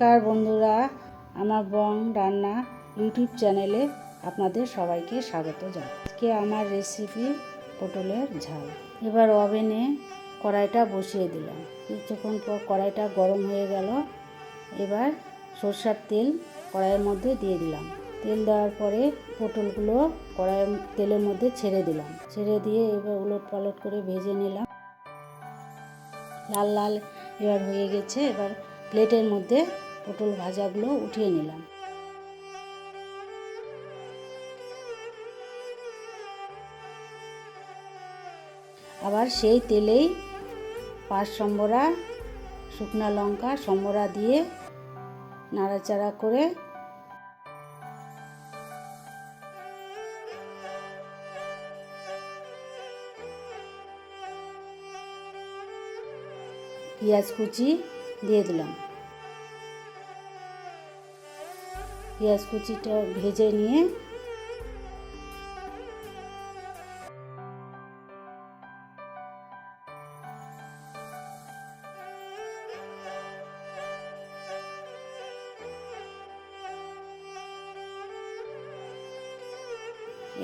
নমস্কার বন্ধুরা, আমার বং রান্না ইউটিউব চ্যানেলে আপনাদের সবাইকে স্বাগত জানাই। আজকে আমার রেসিপি পটলের ঝাল। এবার ওভেনে কড়াইটা বসিয়ে দিলাম। কিছুক্ষণ পর কড়াইটা গরম হয়ে গেল। এবার সরষের তেল কড়াইয়ের মধ্যে দিয়ে দিলাম। তেল দেওয়ার পরে পটলগুলো কড়াইয়ের তেলের মধ্যে ছেড়ে দিলাম। ছেড়ে দিয়ে এবার উলট পালট করে ভেজে নিলাম। লাল লাল এবার হয়ে গেছে। এবার প্লেটের মধ্যে পটল ভাজাগুলো উঠিয়ে নিলাম। আবার সেই তেলেই 5 সম্বরা শুকনো লঙ্কা সম্বরা দিয়ে নাড়াচাড়া করে পেঁয়াজ কুচি দিয়ে দিলাম। পেঁয়াজ কুচিটা ভেজে নিয়ে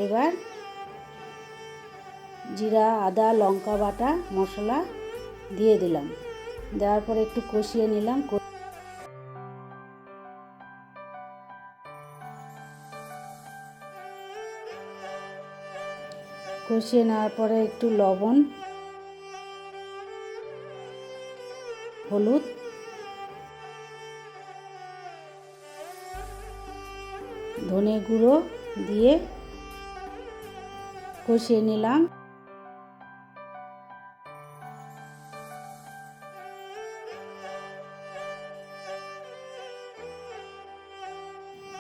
এবার জিরা আদা লঙ্কা বাটা মশলা দিয়ে দিলাম। দেওয়ার পরে একটু কষিয়ে নিলাম। কষিয়ে নেওয়ার পরে একটু লবণ হলুদ ধনে গুঁড়ো দিয়ে কষিয়ে নিলাম।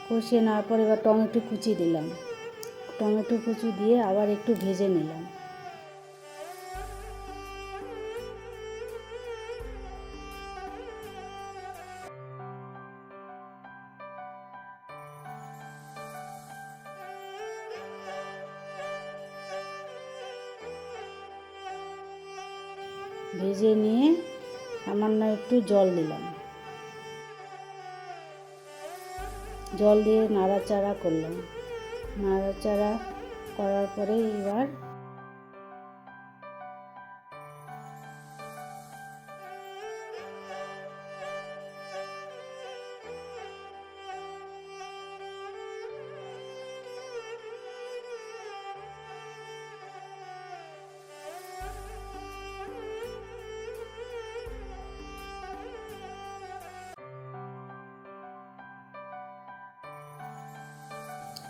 কষিয়ে নেওয়ার পর এবার টমেটো কুচি দিলাম। টমেটো কুচি দিয়ে আবার একটু ভেজে নিলাম। ভেজে নিয়ে সামান্য একটু জল দিলাম। জল দিয়ে নাড়াচাড়া করলাম। নাড়াচাড়া করার পরে এবার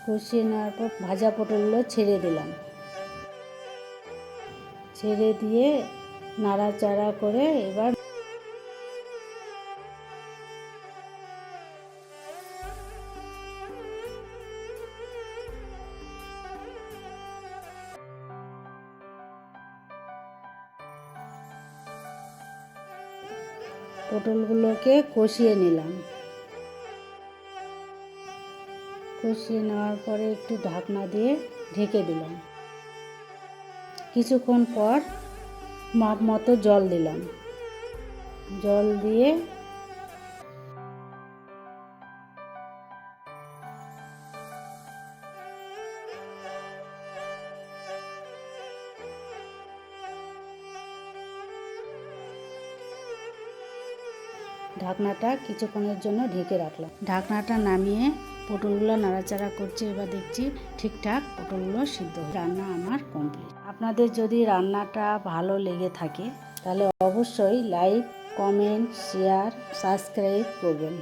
কষিয়ে নেওয়ার পর ভাজা পটলগুলো ছেড়ে দিলাম। ছেড়ে দিয়ে নাড়াচাড়া করে এবার পটলগুলোকে কষিয়ে নিলাম। কষিয়ে নেওয়ার পরে একটু ঢাকনা দিয়ে ঢেকে দিলাম। কিছুক্ষণ পর মাপ মতো জল দিলাম। জল দিয়ে ঢাকনাটা কিছুক্ষণের জন্য ঢেকে রাখলাম। ঢাকনাটা নামিয়ে পটলগুলো নাড়াচাড়া করছি। এবার দেখছি ঠিকঠাক পটলগুলো সিদ্ধ। রান্না আমার কমপ্লিট। আপনাদের যদি রান্নাটা ভালো লেগে থাকে তাহলে অবশ্যই লাইক কমেন্ট শেয়ার সাবস্ক্রাইব করবেন।